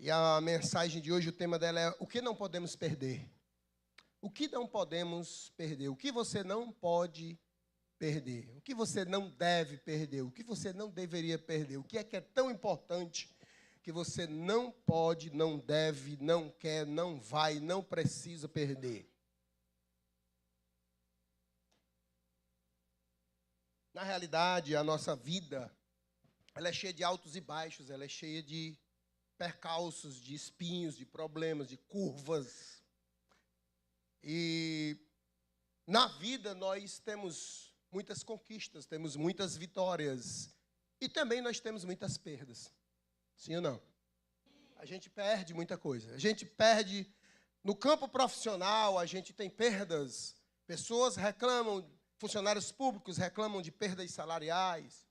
E a mensagem de hoje, o tema dela é o que não podemos perder. O que não podemos perder? O que você não pode perder? O que você não deve perder? O que você não deveria perder? O que é tão importante que você não pode, não deve, não quer, não vai, não precisa perder? Na realidade, a nossa vida, ela é cheia de altos e baixos, ela é cheia de percalços, de espinhos, de problemas, de curvas. E na vida nós temos muitas conquistas, temos muitas vitórias e também nós temos muitas perdas. Sim ou não? A gente perde muita coisa. A gente perde no campo profissional, a gente tem perdas. Pessoas reclamam, funcionários públicos reclamam de perdas salariais.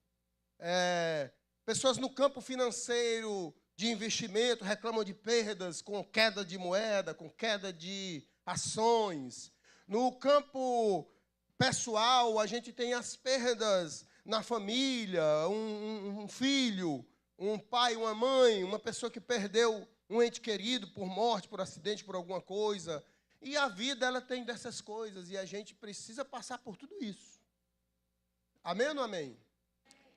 Pessoas no campo financeiro, de investimento, reclamam de perdas com queda de moeda, com queda de ações. No campo pessoal, a gente tem as perdas na família, um filho, um pai, uma mãe, uma pessoa que perdeu um ente querido por morte, por acidente, por alguma coisa. E a vida, ela tem dessas coisas, e a gente precisa passar por tudo isso. Amém ou não amém?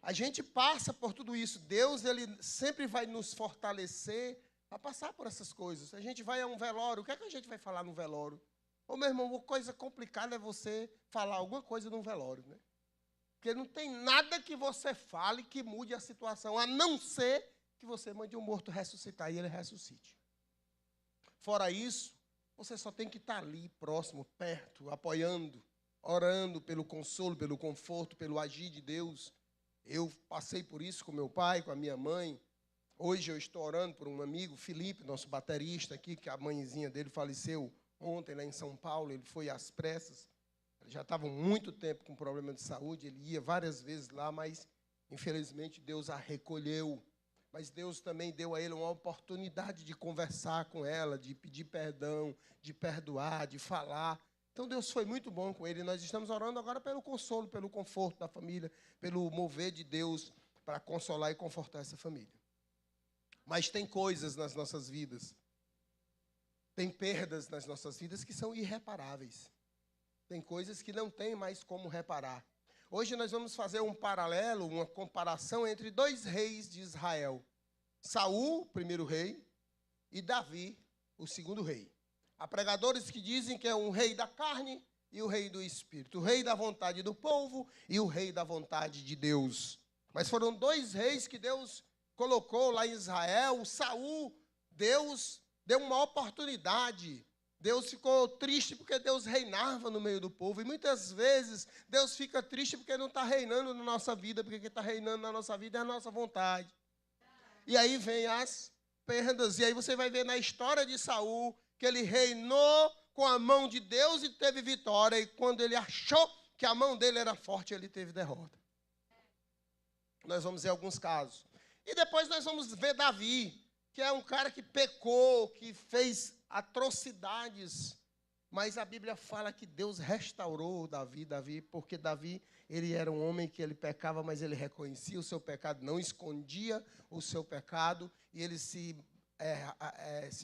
A gente passa por tudo isso. Deus, ele sempre vai nos fortalecer a passar por essas coisas. A gente vai a um velório. O que é que a gente vai falar no velório? Ô, meu irmão, uma coisa complicada é você falar alguma coisa no velório, né? Porque não tem nada que você fale que mude a situação, a não ser que você mande um morto ressuscitar e ele ressuscite. Fora isso, você só tem que estar ali, próximo, perto, apoiando, orando pelo consolo, pelo conforto, pelo agir de Deus. Eu passei por isso com meu pai, com a minha mãe. Hoje eu estou orando por um amigo, Felipe, nosso baterista aqui, que a mãezinha dele faleceu ontem lá em São Paulo. Ele foi às pressas. Ele já estava muito tempo com problema de saúde. Ele ia várias vezes lá, mas infelizmente Deus a recolheu. Mas Deus também deu a ele uma oportunidade de conversar com ela, de pedir perdão, de perdoar, de falar. Então, Deus foi muito bom com ele. Nós estamos orando agora pelo consolo, pelo conforto da família, pelo mover de Deus para consolar e confortar essa família. Mas tem coisas nas nossas vidas, tem perdas nas nossas vidas que são irreparáveis. Tem coisas que não tem mais como reparar. Hoje nós vamos fazer um paralelo, uma comparação entre dois reis de Israel. Saul, o primeiro rei, e Davi, o segundo rei. Há pregadores que dizem que é um rei da carne e o rei do espírito. O rei da vontade do povo e o rei da vontade de Deus. Mas foram dois reis que Deus colocou lá em Israel. Saul, Deus deu uma oportunidade. Deus ficou triste porque Deus reinava no meio do povo. E muitas vezes Deus fica triste porque não está reinando na nossa vida. Porque quem está reinando na nossa vida é a nossa vontade. E aí vem as perdas. E aí você vai ver na história de Saul que ele reinou com a mão de Deus e teve vitória. E quando ele achou que a mão dele era forte, ele teve derrota. Nós vamos ver alguns casos. E depois nós vamos ver Davi, que é um cara que pecou, que fez atrocidades. Mas a Bíblia fala que Deus restaurou Davi, porque Davi, ele era um homem que ele pecava, mas ele reconhecia o seu pecado, não escondia o seu pecado, e ele se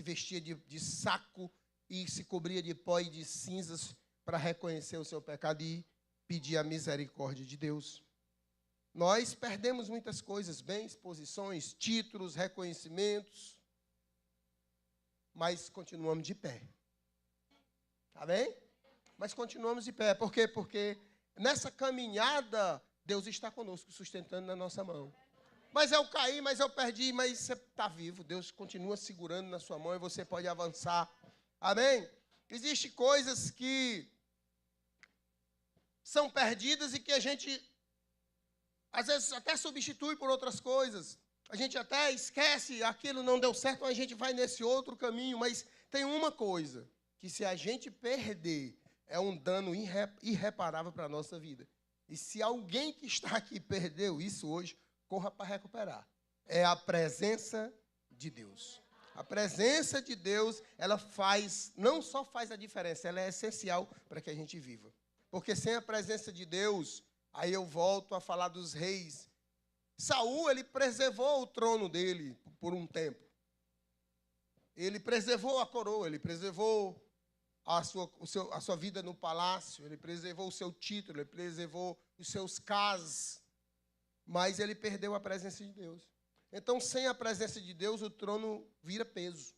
vestia de saco e se cobria de pó e de cinzas para reconhecer o seu pecado e pedir a misericórdia de Deus. Nós perdemos muitas coisas, bens, posições, títulos, reconhecimentos, mas continuamos de pé. Tá bem? Mas continuamos de pé. Por quê? Porque nessa caminhada, Deus está conosco, sustentando na nossa mão. Mas eu caí, mas eu perdi, mas você está vivo. Deus continua segurando na sua mão e você pode avançar. Amém? Existem coisas que são perdidas e que a gente, às vezes, até substitui por outras coisas. A gente até esquece, aquilo não deu certo, a gente vai nesse outro caminho. Mas tem uma coisa, que se a gente perder, é um dano irreparável para a nossa vida. E se alguém que está aqui perdeu isso hoje, corra para recuperar. É a presença de Deus. A presença de Deus, ela não só faz a diferença, ela é essencial para que a gente viva. Porque sem a presença de Deus, aí eu volto a falar dos reis. Saul, ele preservou o trono dele por um tempo. Ele preservou a coroa, ele preservou a sua vida no palácio, ele preservou o seu título, ele preservou os seus casos, mas ele perdeu a presença de Deus. Então, sem a presença de Deus, o trono vira peso.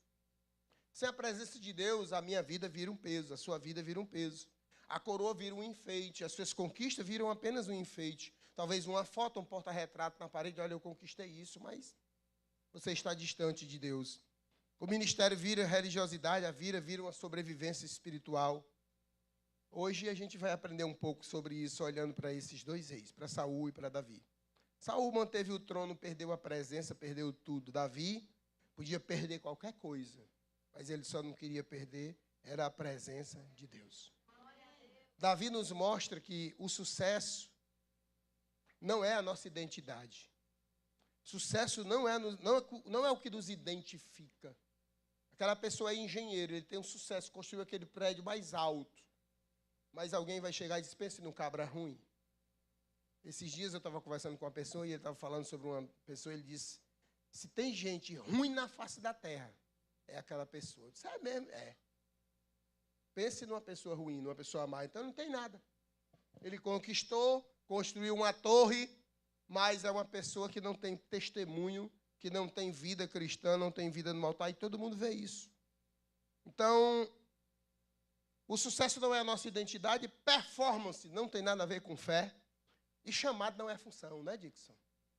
Sem a presença de Deus, a minha vida vira um peso, a sua vida vira um peso. A coroa vira um enfeite, as suas conquistas viram apenas um enfeite. Talvez uma foto, um porta-retrato na parede, olha, eu conquistei isso, mas você está distante de Deus. O ministério vira religiosidade, a vida vira uma sobrevivência espiritual. Hoje a gente vai aprender um pouco sobre isso, olhando para esses dois reis, para Saul e para Davi. Saul manteve o trono, perdeu a presença, perdeu tudo. Davi podia perder qualquer coisa, mas ele só não queria perder, era a presença de Deus. Davi nos mostra que o sucesso não é a nossa identidade. Sucesso não é o que nos identifica. Aquela pessoa é engenheiro, ele tem um sucesso, construiu aquele prédio mais alto. Mas alguém vai chegar e diz, pense num cabra ruim. Esses dias eu estava conversando com uma pessoa e ele estava falando sobre uma pessoa, ele disse, se tem gente ruim na face da terra, é aquela pessoa. Eu disse, é mesmo? É. Pense numa pessoa ruim, numa pessoa má, então não tem nada. Ele conquistou, construiu uma torre, mas é uma pessoa que não tem testemunho, que não tem vida cristã, não tem vida no altar, e todo mundo vê isso. Então, o sucesso não é a nossa identidade, performance não tem nada a ver com fé, e chamado não é função, né, Dixon?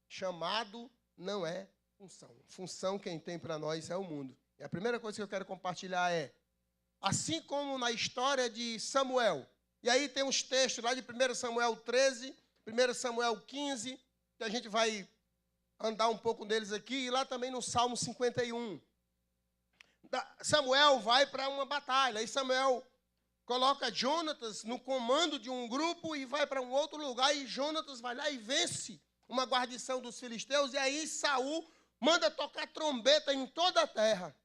Chamado não é função. Função quem tem para nós é o mundo. E a primeira coisa que eu quero compartilhar é, assim como na história de Samuel, e aí tem uns textos lá de 1 Samuel 13, 1 Samuel 15, que a gente vai andar um pouco deles aqui, e lá também no Salmo 51. Samuel vai para uma batalha, e Samuel coloca Jonatas no comando de um grupo e vai para um outro lugar, e Jonatas vai lá e vence uma guarnição dos filisteus, e aí Saul manda tocar trombeta em toda a terra.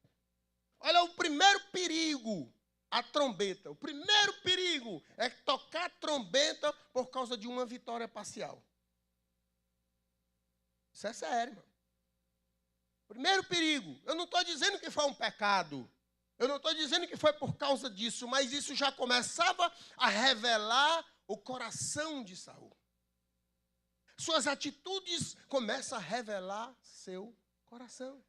Olha, o primeiro perigo, a trombeta. O primeiro perigo é tocar trombeta por causa de uma vitória parcial. Isso é sério, irmão. Primeiro perigo. Eu não estou dizendo que foi um pecado. Eu não estou dizendo que foi por causa disso, mas isso já começava a revelar o coração de Saul. Suas atitudes começam a revelar seu coração.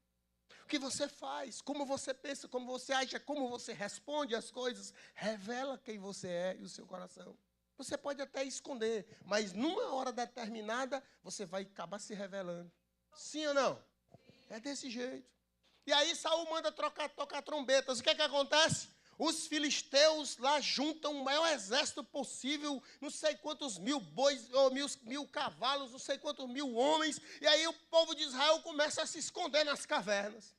O que você faz, como você pensa, como você age, como você responde às coisas, revela quem você é e o seu coração. Você pode até esconder, mas numa hora determinada, você vai acabar se revelando. Sim ou não? É desse jeito. E aí Saul manda tocar trombetas. O que é que acontece? Os filisteus lá juntam o maior exército possível, não sei quantos mil bois, ou mil cavalos, não sei quantos mil homens. E aí o povo de Israel começa a se esconder nas cavernas.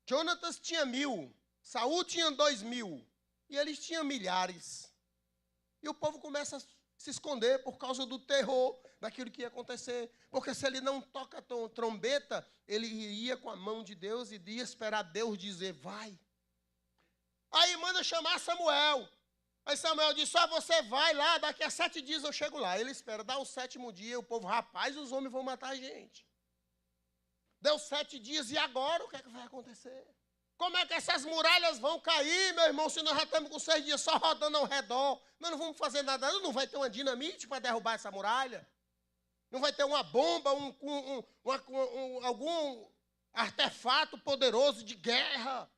Jonatas tinha 1000, Saul tinha 2000, e eles tinham milhares. E o povo começa a se esconder por causa do terror daquilo que ia acontecer. Porque se ele não toca trombeta, ele iria com a mão de Deus e ia esperar Deus dizer, vai. Aí manda chamar Samuel. Aí Samuel diz, só você vai lá, daqui a 7 dias eu chego lá. Ele espera, dá o 7º dia, o povo, rapaz, os homens vão matar a gente. Deu 7 dias, e agora o que é que vai acontecer? Como é que essas muralhas vão cair, meu irmão, se nós já estamos com 6 dias só rodando ao redor? Nós não vamos fazer nada, não vai ter uma dinamite para derrubar essa muralha? Não vai ter uma bomba, algum artefato poderoso de guerra?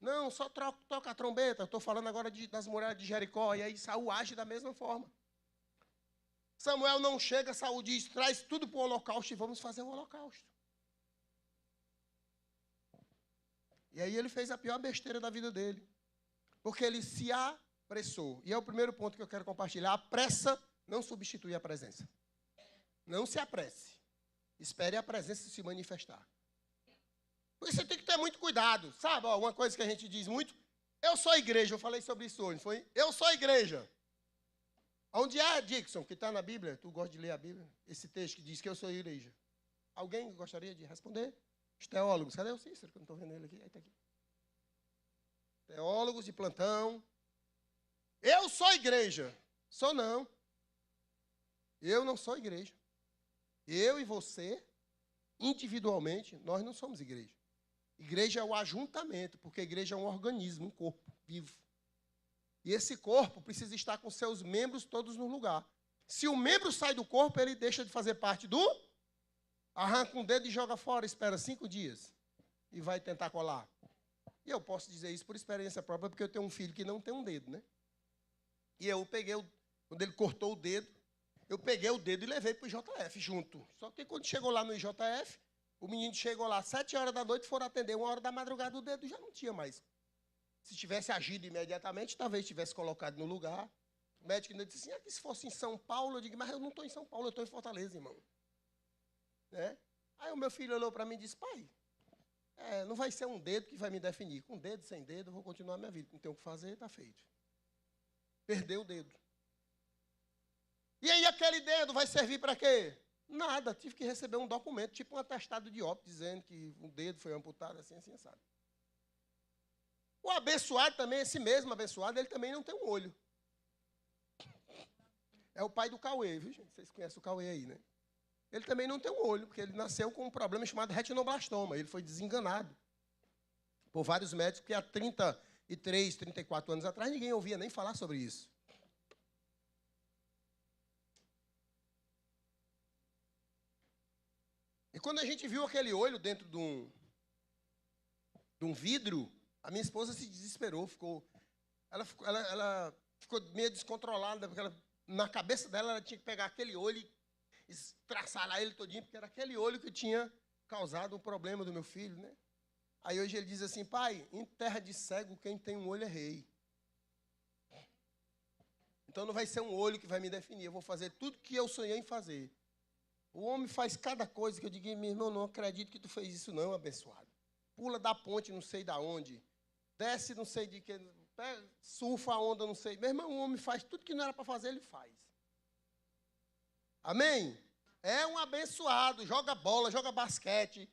Não, só toca a trombeta. Estou falando agora das muralhas de Jericó, e aí Saul age da mesma forma. Samuel não chega, Saul diz, traz tudo para o holocausto e vamos fazer o holocausto. E aí ele fez a pior besteira da vida dele. Porque ele se apressou. E é o primeiro ponto que eu quero compartilhar. A pressa não substitui a presença. Não se apresse. Espere a presença se manifestar. Porque você tem que ter muito cuidado. Sabe, uma coisa que a gente diz muito? Eu sou igreja. Eu falei sobre isso hoje, foi? Eu sou igreja. Onde é, Dixon, que está na Bíblia? Tu gosta de ler a Bíblia? Esse texto que diz que eu sou igreja. Alguém gostaria de responder? Os teólogos. Cadê o Cícero? Que eu não estou vendo ele aqui. Aí está aqui. Teólogos de plantão. Eu sou igreja. Sou não. Eu não sou igreja. Eu e você individualmente, nós não somos igreja. Igreja é o ajuntamento, porque a igreja é um organismo, um corpo vivo. E esse corpo precisa estar com seus membros todos no lugar. Se o membro sai do corpo, ele deixa de fazer parte do... Arranca um dedo e joga fora, espera 5 dias. E vai tentar colar. E eu posso dizer isso por experiência própria, porque eu tenho um filho que não tem um dedo, né? E eu peguei, quando ele cortou o dedo, eu peguei o dedo e levei para o IJF junto. Só que quando chegou lá no IJF, o menino chegou lá às 7 horas da noite, foram atender 1 hora da madrugada, o dedo já não tinha mais. Se tivesse agido imediatamente, talvez tivesse colocado no lugar. O médico ainda disse assim, se fosse em São Paulo, eu digo, mas eu não estou em São Paulo, eu estou em Fortaleza, irmão. Né? Aí o meu filho olhou para mim e disse, pai, não vai ser um dedo que vai me definir. Com dedo, sem dedo, eu vou continuar a minha vida. Não tem o que fazer, está feito. Perdeu o dedo. E aí aquele dedo vai servir para quê? Nada, tive que receber um documento, tipo um atestado de óbito, dizendo que o dedo foi amputado, assim, sabe? O abençoado também, esse mesmo abençoado, ele também não tem um olho. É o pai do Cauê, viu, gente? Vocês conhecem o Cauê aí, né? Ele também não tem um olho, porque ele nasceu com um problema chamado retinoblastoma. Ele foi desenganado por vários médicos, que há 33, 34 anos atrás, ninguém ouvia nem falar sobre isso. E quando a gente viu aquele olho dentro de um vidro, a minha esposa se desesperou, ela ficou meio descontrolada, porque na cabeça dela ela tinha que pegar aquele olho e traçar lá ele todinho, porque era aquele olho que tinha causado o problema do meu filho, né? Aí hoje ele diz assim, pai, em terra de cego, quem tem um olho é rei. Então não vai ser um olho que vai me definir, eu vou fazer tudo que eu sonhei em fazer. O homem faz cada coisa que eu digo, meu irmão, não acredito que tu fez isso não, abençoado. Pula da ponte, não sei da onde. Desce, não sei de que. Surfa a onda, não sei. Meu irmão, o homem faz tudo que não era para fazer, ele faz. Amém? É um abençoado, joga bola, joga basquete,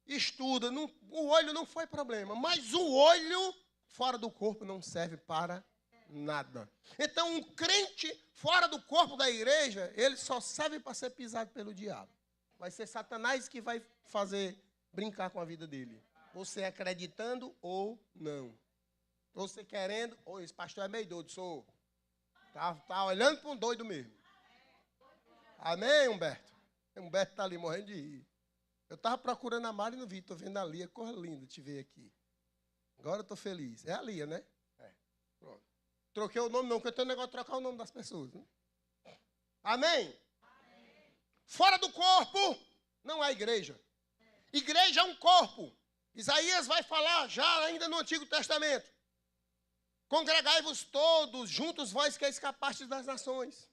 estuda. Não, o olho não foi problema, mas o olho fora do corpo não serve para nada. Então, um crente fora do corpo da igreja, ele só serve para ser pisado pelo diabo. Vai ser Satanás que vai fazer brincar com a vida dele. Você acreditando ou não. Você querendo, ou esse pastor é meio doido, sou. Tá olhando para um doido mesmo. Amém, Humberto? Humberto está ali morrendo de rir. Eu estava procurando a Mari e não vi, estou vendo a Lia, cor linda te ver aqui. Agora eu estou feliz. É a Lia, né? É. Pronto. Troquei o nome não, porque eu tenho um negócio de trocar o nome das pessoas. Né? Amém? Amém? Fora do corpo, não há igreja. Igreja é um corpo. Isaías vai falar já ainda no Antigo Testamento. Congregai-vos todos, juntos vós que escapastes das nações.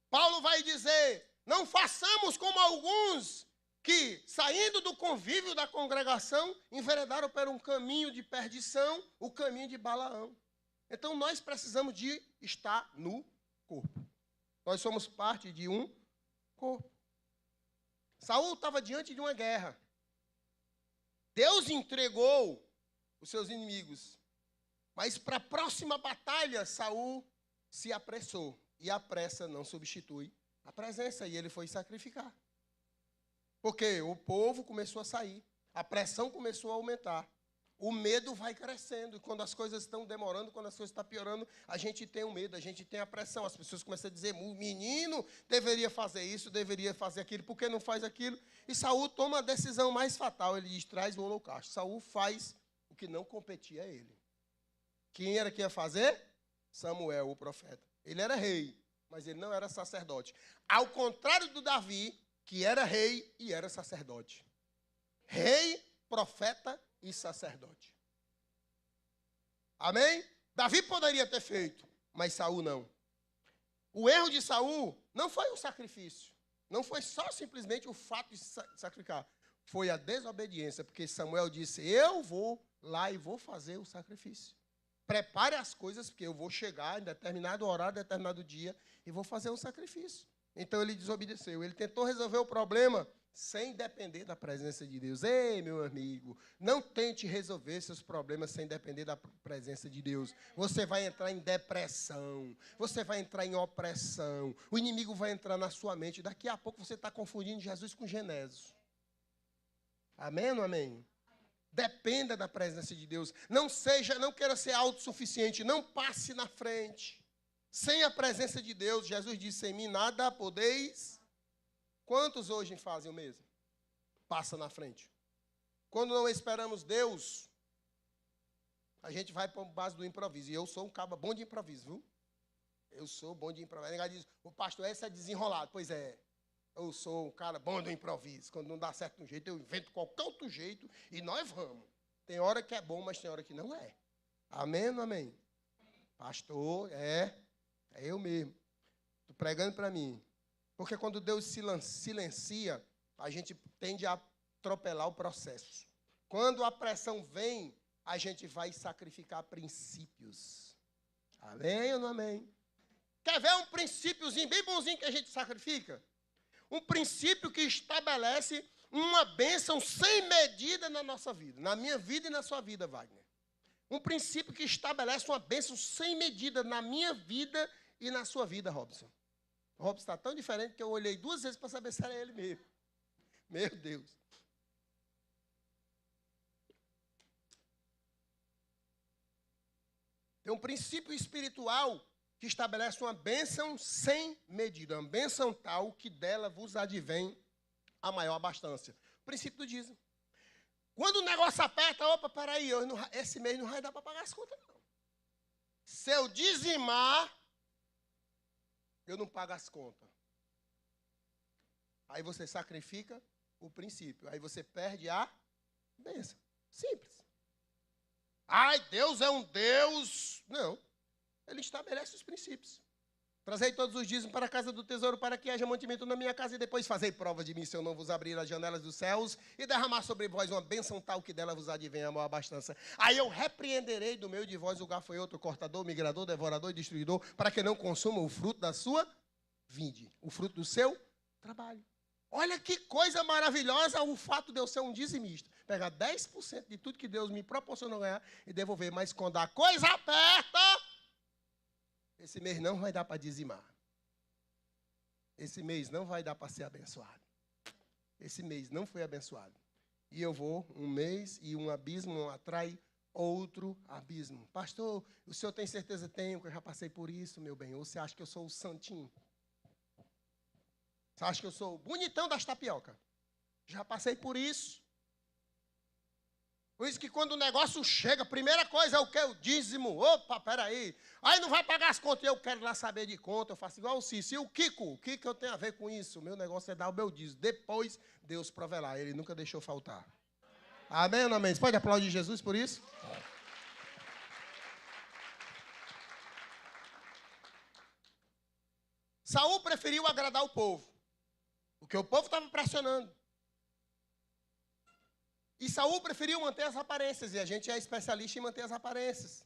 Paulo vai dizer, não façamos como alguns que, saindo do convívio da congregação, enveredaram por um caminho de perdição, o caminho de Balaão. Então, nós precisamos de estar no corpo. Nós somos parte de um corpo. Saul estava diante de uma guerra. Deus entregou os seus inimigos. Mas para a próxima batalha, Saul se apressou. E a pressa não substitui a presença. E ele foi sacrificar. Porque o povo começou a sair. A pressão começou a aumentar. O medo vai crescendo. E quando as coisas estão demorando, quando as coisas estão piorando, a gente tem o medo, a gente tem a pressão. As pessoas começam a dizer, o menino deveria fazer isso, deveria fazer aquilo, por que não faz aquilo? E Saul toma a decisão mais fatal. Ele diz, traz o holocausto. Saul faz o que não competia a ele. Quem era que ia fazer? Samuel, o profeta. Ele era rei, mas ele não era sacerdote. Ao contrário do Davi, que era rei e era sacerdote. Rei, profeta e sacerdote. Amém? Davi poderia ter feito, mas Saul não. O erro de Saul não foi o sacrifício. Não foi só simplesmente o fato de sacrificar. Foi a desobediência, porque Samuel disse, eu vou lá e vou fazer o sacrifício. Prepare as coisas, porque eu vou chegar em determinado horário, determinado dia, e vou fazer um sacrifício. Então ele desobedeceu. Ele tentou resolver o problema sem depender da presença de Deus. Ei, meu amigo, não tente resolver seus problemas sem depender da presença de Deus. Você vai entrar em depressão, você vai entrar em opressão, o inimigo vai entrar na sua mente. Daqui a pouco você está confundindo Jesus com Genésio. Amém ou não amém? Dependa da presença de Deus. Não queira ser autossuficiente, não passe na frente. Sem a presença de Deus, Jesus disse, em mim nada podeis. Quantos hoje fazem o mesmo? Passa na frente. Quando não esperamos Deus, a gente vai para a base do improviso. E eu sou um cara bom de improviso, viu? Eu sou bom de improviso. Ninguém diz, o pastor esse é desenrolado. Pois é, eu sou um cara bom do improviso. Quando não dá certo de um jeito, eu invento qualquer outro jeito e nós vamos. Tem hora que é bom, mas tem hora que não é. Amém ou não amém? Pastor, é eu mesmo. Estou pregando para mim. Porque quando Deus silencia, a gente tende a atropelar o processo. Quando a pressão vem, a gente vai sacrificar princípios. Amém ou não amém? Quer ver um princípiozinho bem bonzinho que a gente sacrifica? Um princípio que estabelece uma bênção sem medida na nossa vida. Na minha vida e na sua vida, Wagner. Um princípio que estabelece uma bênção sem medida na minha vida e na sua vida, Robson. O Robson está tão diferente que eu olhei 2 vezes para saber se era ele mesmo. Meu Deus. Tem um princípio espiritual que estabelece uma bênção sem medida. Uma bênção tal que dela vos advém a maior abastança. O princípio do dízimo. Quando o negócio aperta, opa, peraí, esse mês não vai dar para pagar as contas, não. Se eu dizimar, eu não pago as contas. Aí você sacrifica o princípio. Aí você perde a bênção. Simples. Ai, Deus é um Deus. Não. Ele estabelece os princípios. Trazei todos os dízimos para a casa do tesouro, para que haja mantimento na minha casa, e depois fazei prova de mim, se eu não vos abrir as janelas dos céus, e derramar sobre vós uma bênção tal que dela vos advenha a maior abastança. Aí eu repreenderei do meio de vós o gafanhoto, cortador, migrador, devorador e destruidor, para que não consuma o fruto da sua vinde, o fruto do seu trabalho. Olha que coisa maravilhosa o fato de eu ser um dizimista. Pegar 10% de tudo que Deus me proporcionou ganhar e devolver. Mas quando a coisa aperta, esse mês não vai dar para dizimar. Esse mês não vai dar para ser abençoado. Esse mês não foi abençoado. E eu vou um mês e um abismo atrai outro abismo. Pastor, o senhor tem certeza? Tenho, que eu já passei por isso, meu bem. Ou você acha que eu sou o santinho? Você acha que eu sou o bonitão das tapioca? Já passei por isso. Por isso que quando o negócio chega, a primeira coisa é o que? O dízimo. Opa, peraí. Aí não vai pagar as contas, eu quero lá saber de conta, eu faço igual o Cício. E o Kiko eu tenho a ver com isso? O meu negócio é dar o meu dízimo. Depois, Deus proverá. Ele nunca deixou faltar. Amém ou não amém? Você pode aplaudir Jesus por isso? Saul preferiu agradar o povo, porque o povo estava pressionando. E Saul preferiu manter as aparências, e a gente é especialista em manter as aparências.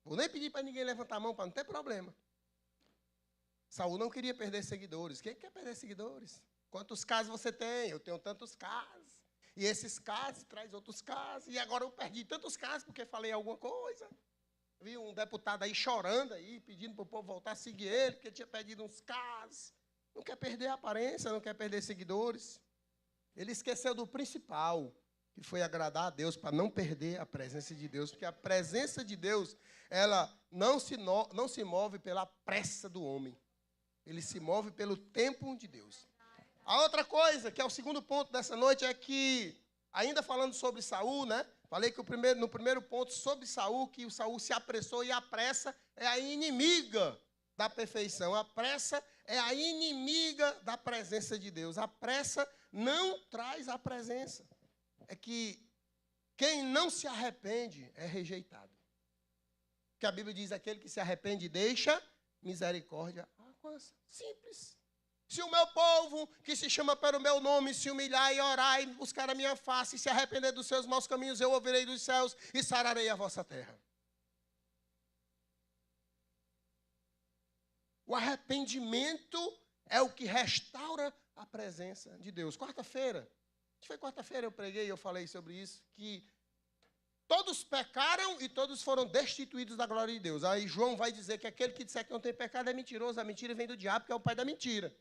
Vou nem pedir para ninguém levantar a mão, para não ter problema. Saul não queria perder seguidores. Quem quer perder seguidores? Quantos casos você tem? Eu tenho tantos casos. E esses casos traz outros casos. E agora eu perdi tantos casos porque falei alguma coisa. Vi um deputado aí chorando, aí, pedindo para o povo voltar a seguir ele, porque tinha perdido uns casos. Não quer perder a aparência, não quer perder seguidores. Ele esqueceu do principal, que foi agradar a Deus, para não perder a presença de Deus. Porque a presença de Deus, ela não se move pela pressa do homem. Ele se move pelo tempo de Deus. A outra coisa, que é o segundo ponto dessa noite, é que, ainda falando sobre Saul, né? Falei que no primeiro ponto sobre Saul, que o Saul se apressou, e a pressa é a inimiga da perfeição. A pressa é a inimiga da presença de Deus. A pressa não traz a presença. É que quem não se arrepende é rejeitado. Que a Bíblia diz, aquele que se arrepende deixa misericórdia. Simples. Se o meu povo, que se chama pelo meu nome, se humilhar e orar e buscar a minha face, e se arrepender dos seus maus caminhos, eu ouvirei dos céus e sararei a vossa terra. O arrependimento é o que restaura a presença de Deus. Quarta-feira, foi quarta-feira eu preguei, eu falei sobre isso, que todos pecaram e todos foram destituídos da glória de Deus. Aí João vai dizer que aquele que disser que não tem pecado é mentiroso, a mentira vem do diabo, que é o pai da mentira.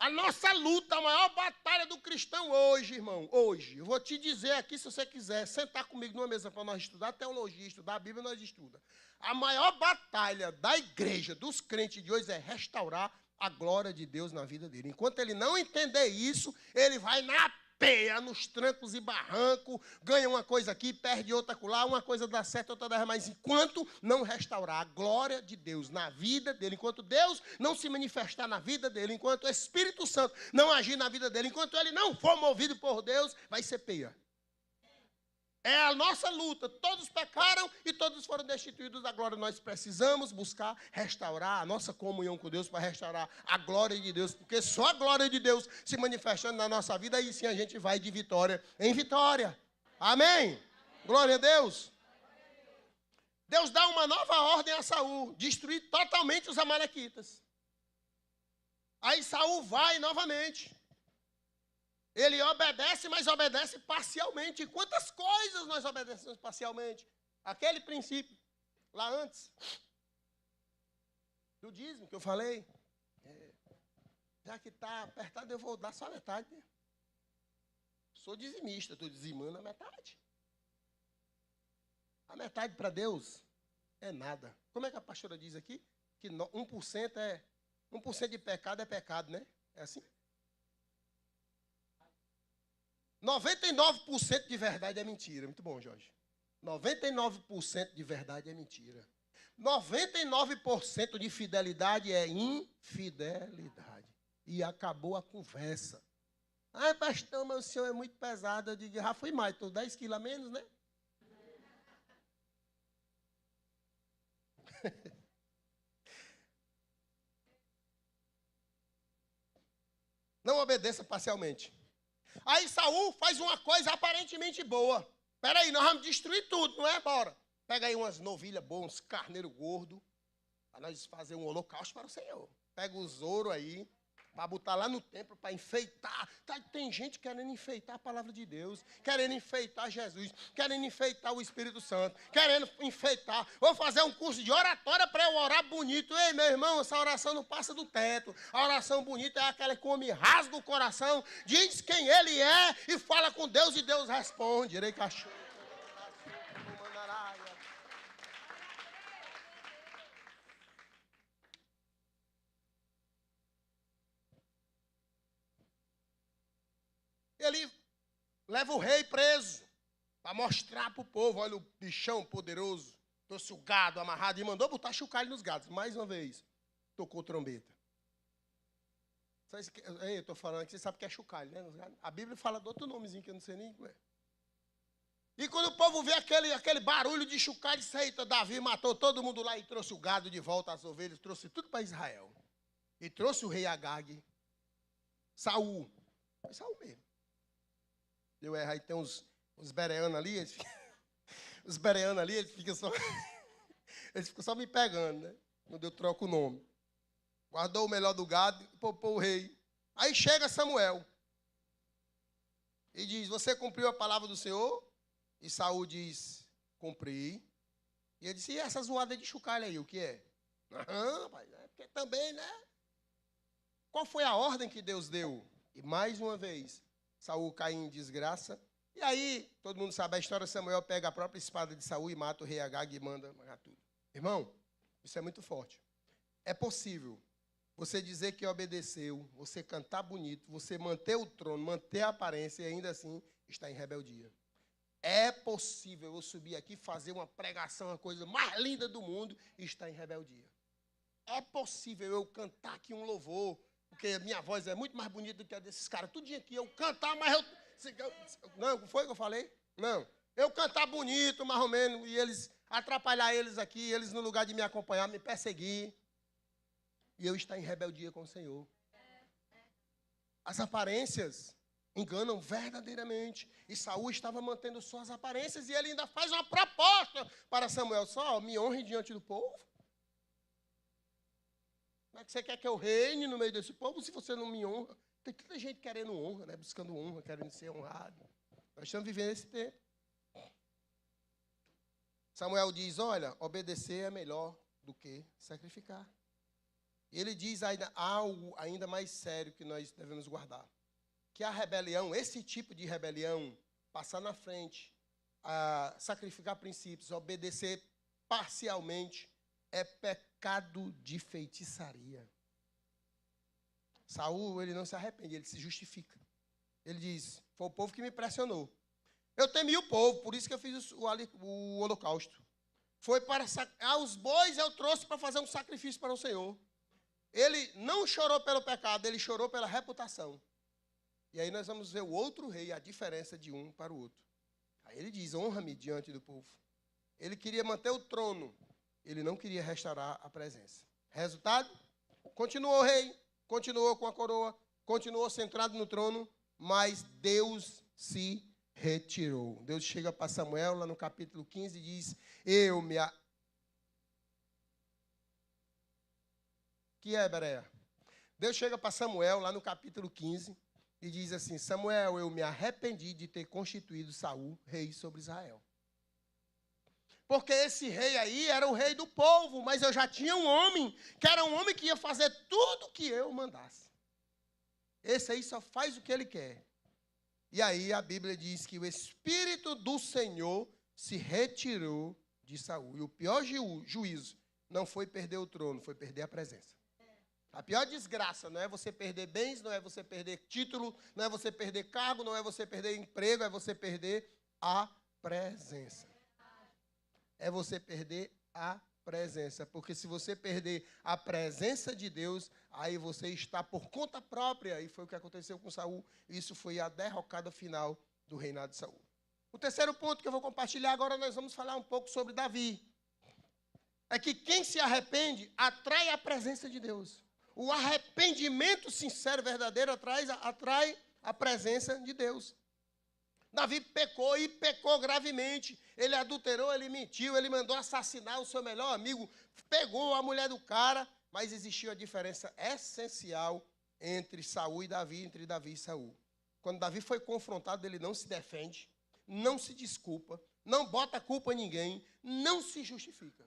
A nossa luta, a maior batalha do cristão hoje, irmão, hoje, eu vou te dizer aqui, se você quiser sentar comigo numa mesa para nós estudar teologia, estudar a Bíblia, nós estudamos. A maior batalha da igreja, dos crentes de hoje, é restaurar a glória de Deus na vida dele. Enquanto ele não entender isso, ele vai na peia, nos trancos e barrancos, ganha uma coisa aqui, perde outra acolá, uma coisa dá certo, outra dá errado. Mas enquanto não restaurar a glória de Deus na vida dele, enquanto Deus não se manifestar na vida dele, enquanto o Espírito Santo não agir na vida dele, enquanto ele não for movido por Deus, vai ser peia. É a nossa luta. Todos pecaram e todos foram destituídos da glória. Nós precisamos buscar restaurar a nossa comunhão com Deus para restaurar a glória de Deus, porque só a glória de Deus se manifestando na nossa vida, aí sim a gente vai de vitória em vitória. Amém? Glória a Deus. Deus dá uma nova ordem a Saul, destruir totalmente os amalequitas. Aí Saul vai novamente. Ele obedece, mas obedece parcialmente. Quantas coisas nós obedecemos parcialmente? Aquele princípio, lá antes, do dízimo que eu falei. Já que está apertado, eu vou dar só a metade. Né? Sou dizimista, estou dizimando a metade. A metade para Deus é nada. Como é que a pastora diz aqui? Que 1% de pecado é pecado, né? É assim? 99% de verdade é mentira. Muito bom, Jorge. 99% de verdade é mentira. 99% de fidelidade é infidelidade. E acabou a conversa. Ah, pastor, mas o senhor é muito pesado. Eu digo, já fui mais, estou 10 quilos a menos, né? Não obedeça parcialmente. Aí Saul faz uma coisa aparentemente boa. Espera aí, nós vamos destruir tudo, não é? Bora. Pega aí umas novilhas boas, uns carneiros gordos, para nós fazer um holocausto para o Senhor. Pega os ouro aí, para botar lá no templo, para enfeitar. Tem gente querendo enfeitar a palavra de Deus, querendo enfeitar Jesus, querendo enfeitar o Espírito Santo, querendo enfeitar. Vou fazer um curso de oratória para eu orar bonito. Ei, meu irmão, essa oração não passa do teto. A oração bonita é aquela que come rasga o coração, diz quem ele é e fala com Deus e Deus responde. Irei cachorro. Ele leva o rei preso para mostrar para o povo, olha o bichão poderoso, trouxe o gado amarrado e mandou botar chocalho nos gados. Mais uma vez, tocou trombeta. Eu estou falando aqui, você sabe o que é chocalho, né? A Bíblia fala de outro nomezinho que eu não sei nem como é. E quando o povo vê aquele barulho de chocalho, disse, eita, Davi matou todo mundo lá e trouxe o gado de volta, as ovelhas, trouxe tudo para Israel. E trouxe o rei Agag, Saul. Foi Saul mesmo. Eu erro, aí tem uns bereanos ali, os bereanos ali, eles ficam só me pegando, né? Quando eu troco o nome. Guardou o melhor do gado e poupou o rei. Aí chega Samuel e diz, você cumpriu a palavra do Senhor? E Saul diz, cumpri. E ele disse, e essa zoada de chocalho aí, o que é? Rapaz, é porque também, né? Qual foi a ordem que Deus deu? E mais uma vez, Saul cai em desgraça. E aí, todo mundo sabe a história, Samuel pega a própria espada de Saul e mata o rei Agag e manda matar tudo. Irmão, isso é muito forte. É possível você dizer que obedeceu, você cantar bonito, você manter o trono, manter a aparência e ainda assim está em rebeldia. É possível eu subir aqui, fazer uma pregação, a coisa mais linda do mundo e estar em rebeldia. É possível eu cantar aqui um louvor, porque a minha voz é muito mais bonita do que a desses caras. Tudo dia aqui eu cantar, mas não, foi o que eu falei? Não. Eu cantar bonito, mais ou menos, e eles atrapalhar eles aqui, eles no lugar de me acompanhar, me perseguir. E eu estar em rebeldia com o Senhor. As aparências enganam verdadeiramente. E Saul estava mantendo só as aparências e ele ainda faz uma proposta para Samuel. Só me honre diante do povo. Como é que você quer que eu reine no meio desse povo se você não me honra? Tem tanta gente querendo honra, né? Buscando honra, querendo ser honrado. Nós estamos vivendo esse tempo. Samuel diz, olha, obedecer é melhor do que sacrificar. E ele diz ainda algo ainda mais sério que nós devemos guardar. Que a rebelião, esse tipo de rebelião, passar na frente, a sacrificar princípios, obedecer parcialmente, é pecado de feitiçaria. Saul, ele não se arrepende, ele se justifica. Ele diz, foi o povo que me pressionou. Eu temi o povo, por isso que eu fiz o holocausto. Foi para os bois eu trouxe para fazer um sacrifício para o Senhor. Ele não chorou pelo pecado, ele chorou pela reputação. E aí nós vamos ver o outro rei, a diferença de um para o outro. Aí ele diz, honra-me diante do povo. Ele queria manter o trono, ele não queria restaurar a presença. Resultado? Continuou o rei, continuou com a coroa, continuou centrado no trono, mas Deus se retirou. Deus chega para Samuel, lá no capítulo 15, e diz, Que é, Bereia? Deus chega para Samuel, lá no capítulo 15, e diz assim, Samuel, eu me arrependi de ter constituído Saul rei sobre Israel. Porque esse rei aí era o rei do povo, mas eu já tinha um homem, que era um homem que ia fazer tudo o que eu mandasse. Esse aí só faz o que ele quer. E aí a Bíblia diz que o Espírito do Senhor se retirou de Saul. E o pior juízo não foi perder o trono, foi perder a presença. A pior desgraça não é você perder bens, não é você perder título, não é você perder cargo, não é você perder emprego, é você perder a presença. É você perder a presença. Porque se você perder a presença de Deus, aí você está por conta própria. E foi o que aconteceu com Saul. Isso foi a derrocada final do reinado de Saul. O terceiro ponto que eu vou compartilhar agora, nós vamos falar um pouco sobre Davi. É que quem se arrepende atrai a presença de Deus. O arrependimento sincero, verdadeiro, atrai a presença de Deus. Davi pecou e pecou gravemente. Ele adulterou, ele mentiu, ele mandou assassinar o seu melhor amigo, pegou a mulher do cara, mas existiu a diferença essencial entre Saul e Davi, entre Davi e Saul. Quando Davi foi confrontado, ele não se defende, não se desculpa, não bota a culpa em ninguém, não se justifica.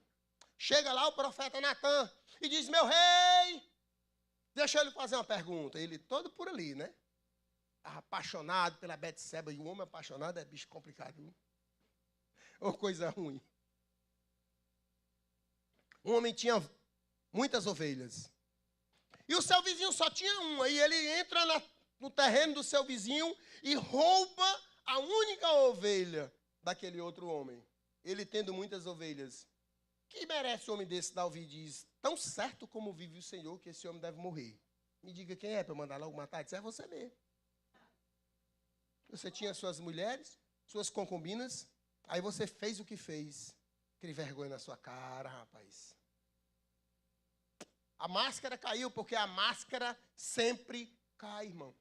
Chega lá o profeta Natan e diz, meu rei, deixa ele fazer uma pergunta. Ele todo por ali, né? Apaixonado pela Betseba, e o homem apaixonado é bicho complicado, viu? Ou coisa ruim. Um homem tinha muitas ovelhas. E o seu vizinho só tinha uma. E ele entra no terreno do seu vizinho e rouba a única ovelha daquele outro homem. Ele tendo muitas ovelhas. Que merece um homem desse? Davi diz, tão certo como vive o Senhor, que esse homem deve morrer. Me diga quem é para eu mandar logo matar. Diz, é você mesmo. Você tinha suas mulheres, suas concubinas, aí você fez o que fez. Aquele vergonha na sua cara, rapaz. A máscara caiu, porque a máscara sempre cai, irmão.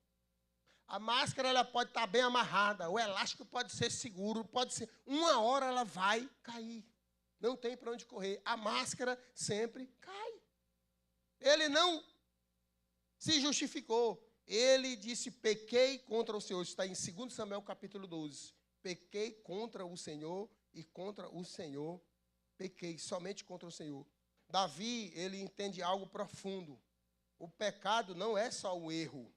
A máscara ela pode estar bem amarrada, o elástico pode ser seguro, pode ser. Uma hora ela vai cair. Não tem para onde correr. A máscara sempre cai. Ele não se justificou. Ele disse, pequei contra o Senhor. Está em 2 Samuel capítulo 12. Pequei contra o Senhor e contra o Senhor pequei, somente contra o Senhor. Davi, ele entende algo profundo. O pecado não é só o erro.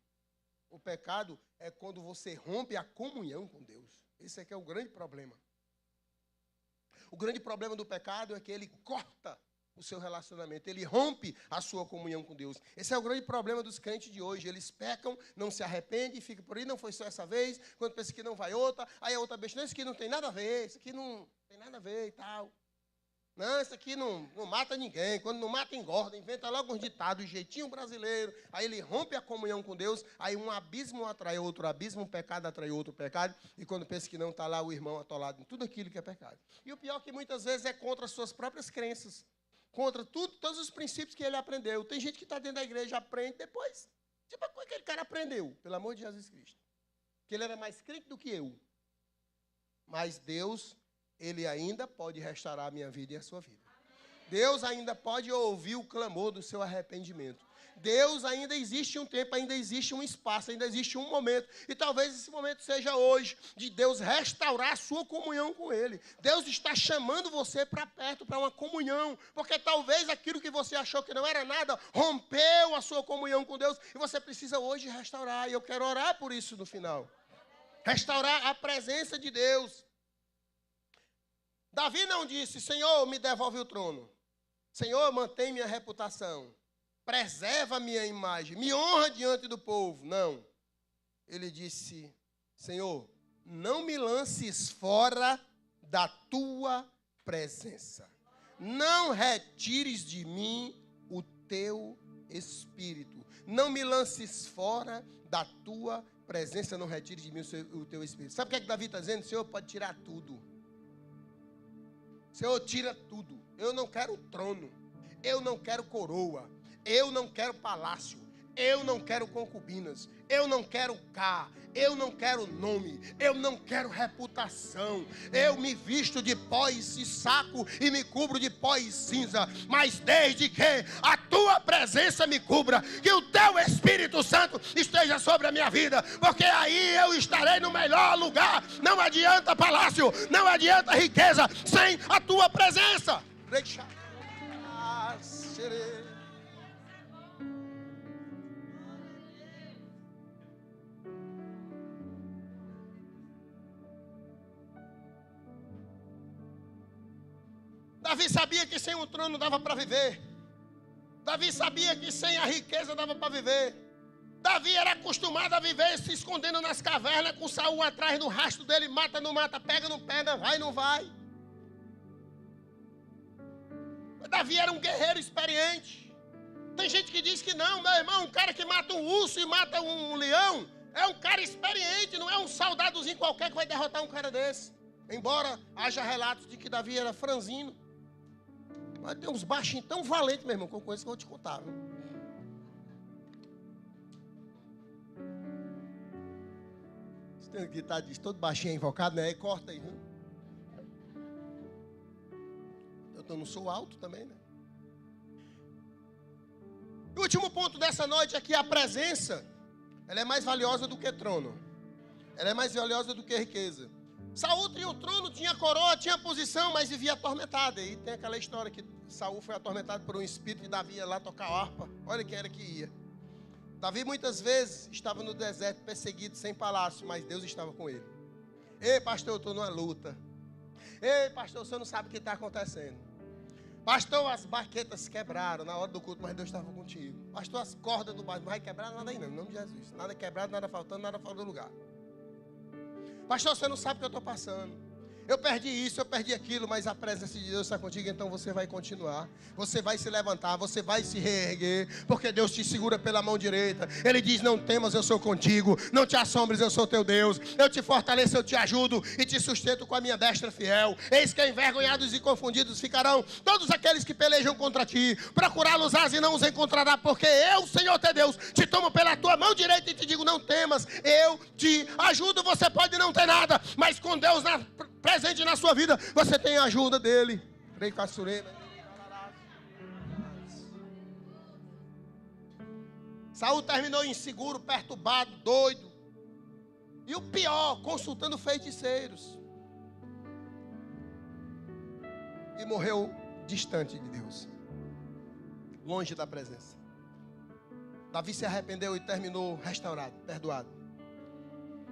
O pecado é quando você rompe a comunhão com Deus. Esse é que é o grande problema. O grande problema do pecado é que ele corta o seu relacionamento, ele rompe a sua comunhão com Deus. Esse é o grande problema dos crentes de hoje. Eles pecam, não se arrependem, ficam por aí, não foi só essa vez, quando pensa que não vai outra, aí a outra vez, não, isso aqui não tem nada a ver, isso aqui não tem nada a ver e tal. Não, isso aqui não mata ninguém, quando não mata engorda, inventa logo uns ditados, jeitinho brasileiro, aí ele rompe a comunhão com Deus, aí um abismo atrai outro abismo, um pecado atrai outro pecado, e quando pensa que não, está lá o irmão atolado em tudo aquilo que é pecado. E o pior é que muitas vezes é contra as suas próprias crenças, contra todos os princípios que ele aprendeu. Tem gente que está dentro da igreja, aprende depois. Tipo, como é que aquele cara aprendeu? Pelo amor de Jesus Cristo. Que ele era mais crente do que eu. Mas Deus, ele ainda pode restaurar a minha vida e a sua vida. Deus ainda pode ouvir o clamor do seu arrependimento. Deus ainda existe um tempo, ainda existe um espaço, ainda existe um momento. E talvez esse momento seja hoje, de Deus restaurar a sua comunhão com Ele. Deus está chamando você para perto, para uma comunhão. Porque talvez aquilo que você achou que não era nada, rompeu a sua comunhão com Deus. E você precisa hoje restaurar. E eu quero orar por isso no final. Restaurar a presença de Deus. Davi não disse, Senhor, me devolve o trono. Senhor, mantém minha reputação. Preserva a minha imagem. Me honra diante do povo. Não. Ele disse, Senhor, não me lances fora da tua presença. Não retires de mim o teu espírito. Não me lances fora da tua presença. Não retires de mim o teu espírito. Sabe o que é que Davi está dizendo? Senhor, pode tirar tudo. Senhor, tira tudo. Eu não quero trono. Eu não quero coroa. Eu não quero palácio. Eu não quero concubinas. Eu não quero carro. Eu não quero nome. Eu não quero reputação. Eu me visto de pó e saco e me cubro de pó e cinza. Mas desde que a tua presença me cubra, que o teu Espírito Santo esteja sobre a minha vida, porque aí eu estarei no melhor lugar. Não adianta palácio, não adianta riqueza sem a tua presença. Davi sabia que sem o trono dava para viver. Davi sabia que sem a riqueza dava para viver. Davi era acostumado a viver se escondendo nas cavernas, com Saul atrás do rastro dele, mata, não mata, pega, não pega, vai, não vai. Davi era um guerreiro experiente. Tem gente que diz que não, meu irmão, um cara que mata um urso e mata um leão, é um cara experiente, não é um soldadozinho qualquer que vai derrotar um cara desse. Embora haja relatos de que Davi era franzino. Mas tem uns baixinhos tão valentes, meu irmão, com coisa que eu vou te contar. Viu? Você tem que estar todo baixinho invocado, né? Aí corta aí, viu? Eu não sou alto também, né? O último ponto dessa noite é que a presença, ela é mais valiosa do que trono. Ela é mais valiosa do que riqueza. Saul tinha o trono, tinha coroa, tinha posição, mas vivia atormentado. E tem aquela história que Saul foi atormentado por um espírito e Davi ia lá tocar harpa. Olha quem era que ia. Davi muitas vezes estava no deserto, perseguido, sem palácio, mas Deus estava com ele. Ei, pastor, eu estou numa luta. Ei, pastor, você não sabe o que está acontecendo. Pastor, as baquetas quebraram na hora do culto, mas Deus estava contigo. Pastor, as cordas do barco não vai quebrar nada aí não, em nome de Jesus. Nada quebrado, nada faltando, nada fora do lugar. Pastor, você não sabe o que eu estou passando. Eu perdi isso, eu perdi aquilo, mas a presença de Deus está contigo, então você vai continuar. Você vai se levantar, você vai se reerguer, porque Deus te segura pela mão direita. Ele diz, não temas, eu sou contigo. Não te assombres, eu sou teu Deus. Eu te fortaleço, eu te ajudo e te sustento com a minha destra fiel. Eis que envergonhados e confundidos ficarão todos aqueles que pelejam contra ti. Procurá-los-ás e não os encontrará, porque eu, Senhor teu Deus, te tomo pela tua mão direita e te digo, não temas, eu te ajudo. Você pode não ter nada, mas com Deus presente na sua vida, você tem a ajuda dele. Saul terminou inseguro, perturbado, doido. E o pior, consultando feiticeiros. E morreu distante de Deus, longe da presença. Davi se arrependeu e terminou restaurado, perdoado.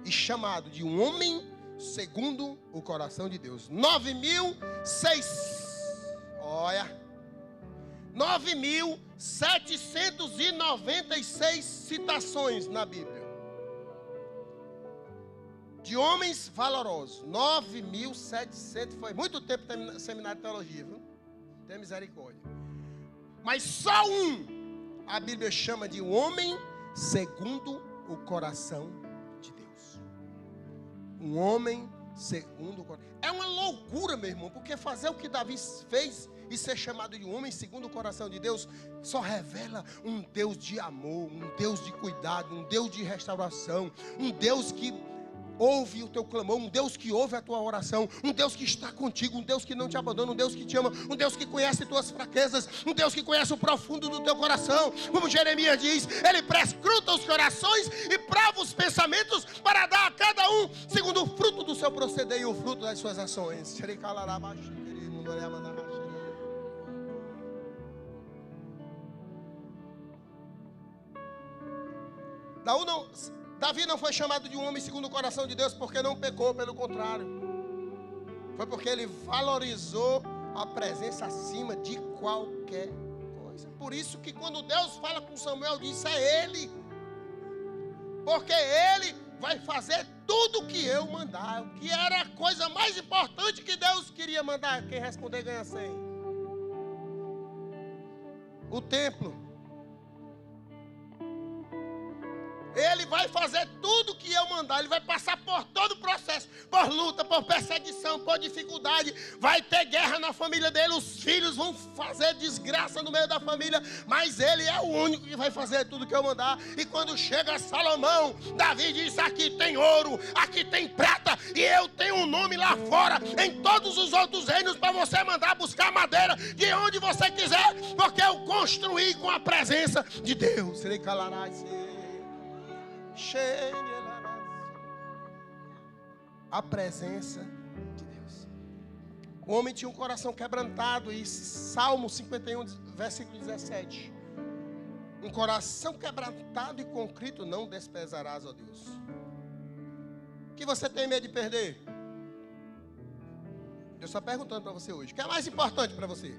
E chamado de um homem segundo o coração de Deus. 9.796 citações na Bíblia de homens valorosos. 9.700. Foi muito tempo no seminário de teologia, viu? Tem misericórdia. Mas só um a Bíblia chama de um homem segundo o coração de Deus. Um homem segundo o coração. É uma loucura, meu irmão, porque fazer o que Davi fez e ser chamado de um homem segundo o coração de Deus só revela um Deus de amor, um Deus de cuidado, um Deus de restauração, um Deus que ouve o teu clamor, um Deus que ouve a tua oração, um Deus que está contigo, um Deus que não te abandona, um Deus que te ama, um Deus que conhece tuas fraquezas, um Deus que conhece o profundo do teu coração. Como Jeremias diz, Ele prescruta os corações e prova os pensamentos para dar a cada um segundo o fruto do seu proceder e o fruto das suas ações. Davi não foi chamado de um homem segundo o coração de Deus porque não pecou, pelo contrário. Foi porque ele valorizou a presença acima de qualquer coisa. Por isso que quando Deus fala com Samuel, diz: é Ele. Porque Ele vai fazer tudo o que eu mandar. O que era a coisa mais importante que Deus queria mandar. Quem responder ganha 100. O templo. Ele vai fazer tudo que eu mandar. Ele vai passar por todo o processo. Por luta, por perseguição, por dificuldade. Vai ter guerra na família dele. Os filhos vão fazer desgraça no meio da família. Mas ele é o único que vai fazer tudo que eu mandar. E quando chega Salomão, Davi diz: aqui tem ouro, aqui tem prata. E eu tenho um nome lá fora, em todos os outros reinos, para você mandar buscar madeira de onde você quiser. Porque eu construí com a presença de Deus. Serei calarás. A presença de Deus. O homem tinha um coração quebrantado. E Salmo 51, versículo 17. Um coração quebrantado e contrito não desprezarás, ó Deus. O que você tem medo de perder? Eu estou perguntando para você hoje. O que é mais importante para você?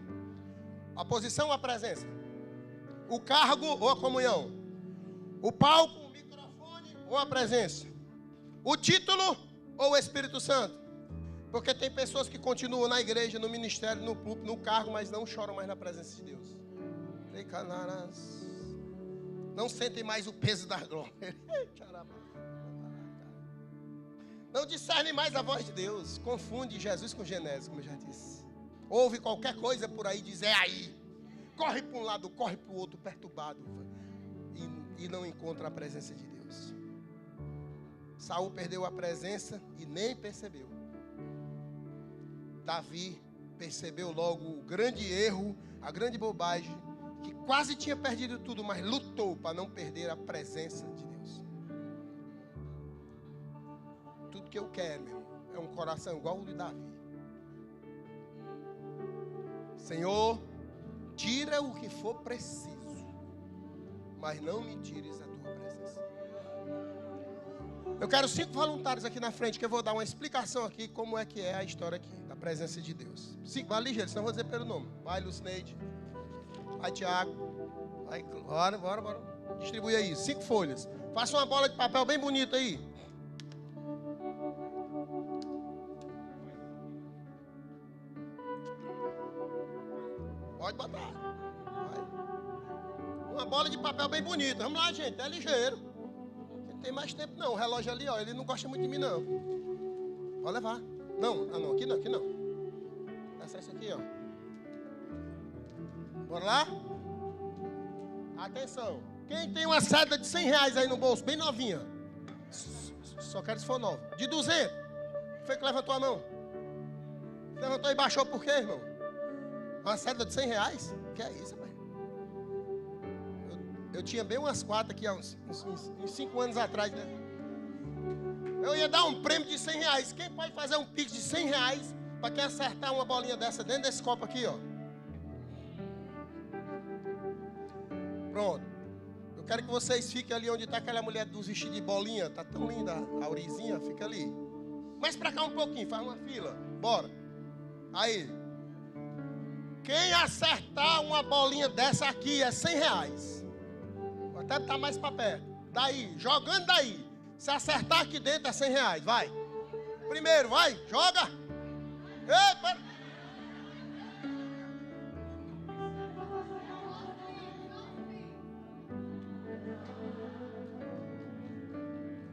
A posição ou a presença? O cargo ou a comunhão? O palco ou a presença? O título ou o Espírito Santo? Porque tem pessoas que continuam na igreja, no ministério, no púlpito, no cargo, mas não choram mais na presença de Deus. Não sentem mais o peso da glória. Não discernem mais a voz de Deus. Confunde Jesus com Genésio, como eu já disse. Ouve qualquer coisa por aí, diz: é aí. Corre para um lado, corre para o outro, perturbado. E não encontra a presença de Deus. Saul perdeu a presença e nem percebeu. Davi percebeu logo o grande erro, a grande bobagem, que quase tinha perdido tudo, mas lutou para não perder a presença de Deus. Tudo que eu quero, meu irmão, é um coração igual o de Davi. Senhor, tira o que for preciso, mas não me tires a tua presença. Eu quero 5 voluntários aqui na frente, que eu vou dar uma explicação aqui, como é que é a história aqui, da presença de Deus. 5, vai ligeiro, senão eu vou dizer pelo nome. Vai, Lucineide. Vai, Tiago. Vai, bora. Distribui aí, 5 folhas. Faça uma bola de papel bem bonita aí. Pode botar. Vai. Uma bola de papel bem bonita. Vamos lá, gente, é ligeiro. Tem mais tempo não, o relógio ali, ó, ele não gosta muito de mim não. Pode levar. Não, aqui não. Essa aqui, ó. Bora lá? Atenção. Quem tem uma cédula de 100 reais aí no bolso, bem novinha? Só quero se for nova. De 200? Foi que levantou a mão? Levantou e baixou por quê, irmão? Uma cédula de 100 reais? Que é isso, pai? Eu tinha bem umas 4 aqui há uns 5 anos atrás, né? Eu ia dar um prêmio de 100 reais. Quem pode fazer um pix de 100 reais para quem acertar uma bolinha dessa dentro desse copo aqui, ó? Pronto. Eu quero que vocês fiquem ali onde está aquela mulher dos vestidos de bolinha. Tá tão linda a Aurizinha, fica ali. Mais para cá um pouquinho, faz uma fila. Bora. Aí. Quem acertar uma bolinha dessa aqui é 100 reais. Até estar mais para perto. Daí, jogando daí. Se acertar aqui dentro é 100 reais. Vai. Primeiro, vai. Joga. Epa.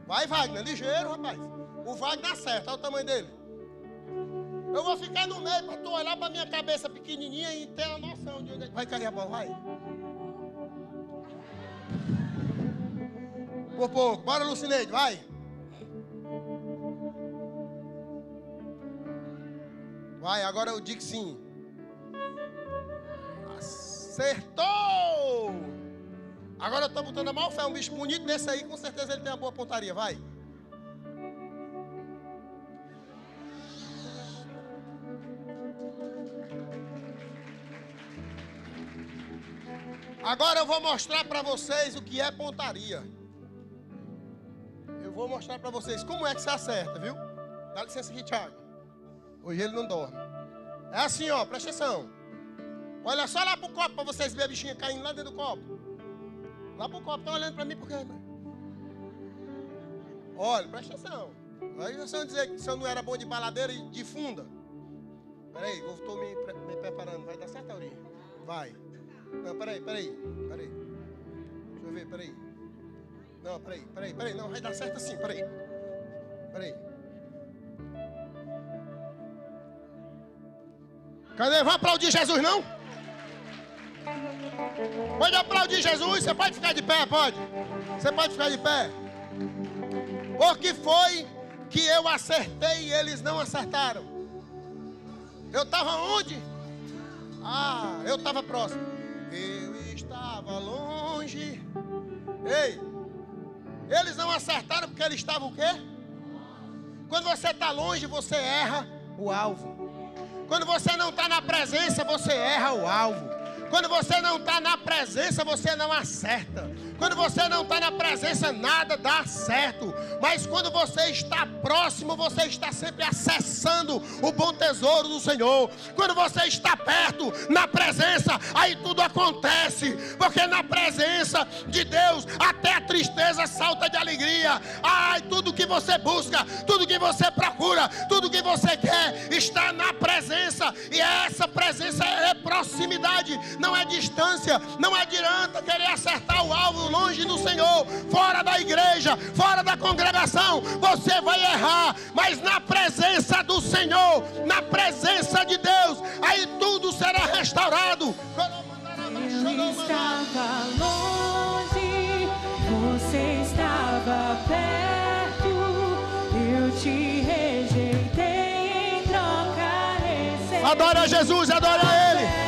Vai, Wagner. Ligeiro, rapaz. O Wagner acerta. Olha o tamanho dele. Eu vou ficar no meio para tu olhar para minha cabeça pequenininha e ter a noção de onde vai cair a bola. Vai. Por pouco. Bora, Lucineide, vai. Vai, agora eu digo sim. Acertou! Agora eu estou botando a maior fé. Um bicho bonito desse aí, com certeza ele tem uma boa pontaria. Vai. Agora eu vou mostrar para vocês o que é pontaria. Eu vou mostrar para vocês como é que se acerta, viu? Dá licença aqui, Thiago. Hoje ele não dorme. É assim, ó, presta atenção. Olha só lá pro copo para vocês verem a bichinha caindo lá dentro do copo. Lá pro copo, estão olhando para mim por quê? Olha, presta atenção. Aí vocês vão dizer que se eu não era bom de baladeira e de funda. Peraí, eu estou me preparando. Vai dar certo, Aurinha? Vai. Não, peraí. Deixa eu ver, peraí. Não, peraí. Não, vai dar certo assim, peraí. Cadê? Vai aplaudir Jesus, não? Pode aplaudir Jesus, você pode ficar de pé, pode? Você pode ficar de pé. Por que foi que eu acertei e eles não acertaram? Eu estava onde? Eu estava próximo. Eu estava longe. Ei, eles não acertaram porque eles estavam o quê? Quando você está longe, você erra o alvo. Quando você não está na presença, você erra o alvo. Quando você não está na presença, você não acerta. Quando você não está na presença, nada dá certo. Mas quando você está próximo, você está sempre acessando o bom tesouro do Senhor. Quando você está perto, na presença, aí tudo acontece. Porque na presença de Deus, até a tristeza salta de alegria. Tudo que você busca, tudo que você procura, tudo que você quer, está na presença. E essa presença é proximidade, não é distância. Não adianta querer acertar o alvo longe do Senhor, fora da igreja, fora da congregação, você vai errar. Mas na presença do Senhor, na presença de Deus, aí tudo será restaurado. Eu estava longe, você estava perto, eu te rejeitei em troca, recebi. Adora Jesus, adora Ele.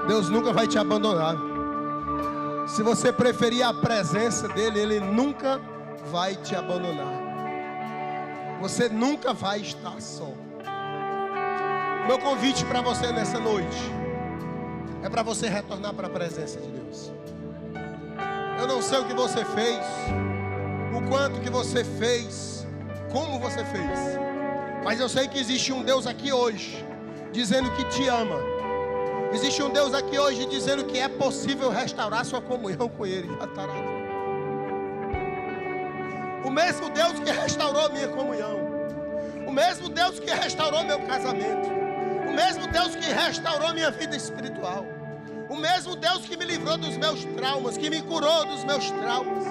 Deus nunca vai te abandonar. Se você preferir a presença dEle, Ele nunca vai te abandonar. Você nunca vai estar só. Meu convite para você nessa noite é para você retornar para a presença de Deus. Eu não sei o que você fez, o quanto que você fez, como você fez, mas eu sei que existe um Deus aqui hoje dizendo que te ama. Existe um Deus aqui hoje dizendo que é possível restaurar sua comunhão com Ele. O mesmo Deus que restaurou minha comunhão, o mesmo Deus que restaurou meu casamento, o mesmo Deus que restaurou minha vida espiritual, o mesmo Deus que me livrou dos meus traumas, que me curou dos meus traumas,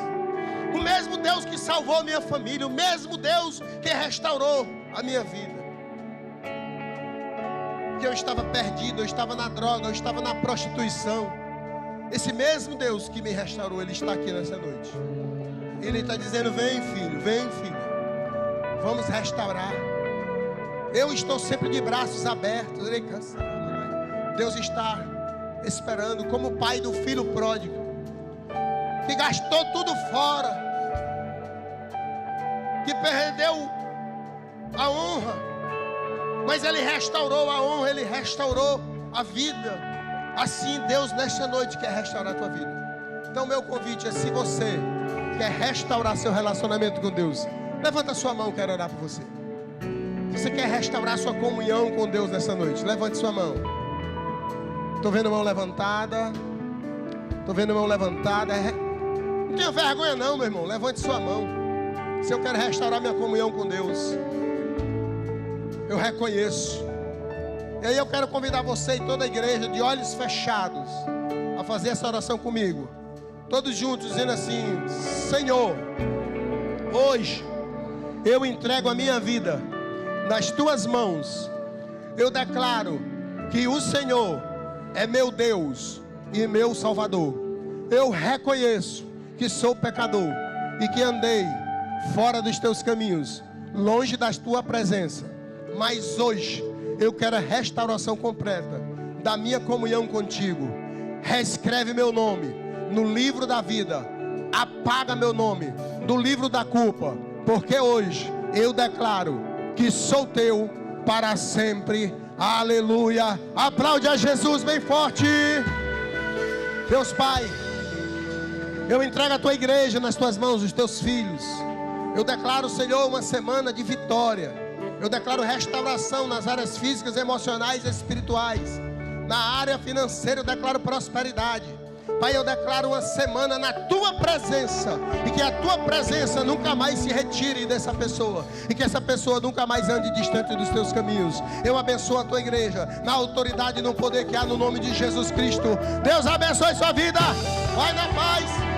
o mesmo Deus que salvou minha família, o mesmo Deus que restaurou a minha vida. Que eu estava perdido, eu estava na droga, eu estava na prostituição. Esse mesmo Deus que me restaurou, Ele está aqui nessa noite. Ele está dizendo: vem filho, Vamos restaurar. Eu estou sempre de braços abertos. Deus está esperando, como o pai do filho pródigo, que gastou tudo fora, que perdeu a honra, mas ele restaurou a honra, ele restaurou a vida. Assim Deus nesta noite quer restaurar a tua vida. Então meu convite é, se você quer restaurar seu relacionamento com Deus, levanta sua mão, quero orar por você. Se você quer restaurar sua comunhão com Deus nessa noite, levante sua mão. Estou vendo mão levantada. Estou vendo mão levantada. Não tenha vergonha não, meu irmão. Levante sua mão. Se eu quero restaurar minha comunhão com Deus, eu reconheço. E aí eu quero convidar você e toda a igreja, de olhos fechados, a fazer essa oração comigo. Todos juntos, dizendo assim: Senhor, hoje eu entrego a minha vida nas tuas mãos. Eu declaro que o Senhor é meu Deus e meu Salvador. Eu reconheço que sou pecador e que andei fora dos teus caminhos, longe da tua presença. Mas hoje eu quero a restauração completa da minha comunhão contigo. Reescreve meu nome no livro da vida. Apaga meu nome do livro da culpa, porque hoje eu declaro que sou teu para sempre. Aleluia. Aplaude a Jesus bem forte. Deus Pai, eu entrego a tua igreja nas tuas mãos, os teus filhos. Eu declaro, Senhor, uma semana de vitória. Eu declaro restauração nas áreas físicas, emocionais e espirituais. Na área financeira eu declaro prosperidade. Pai, eu declaro uma semana na tua presença, e que a tua presença nunca mais se retire dessa pessoa, e que essa pessoa nunca mais ande distante dos teus caminhos. Eu abençoo a tua igreja na autoridade e no poder que há no nome de Jesus Cristo. Deus abençoe sua vida. Vai na paz.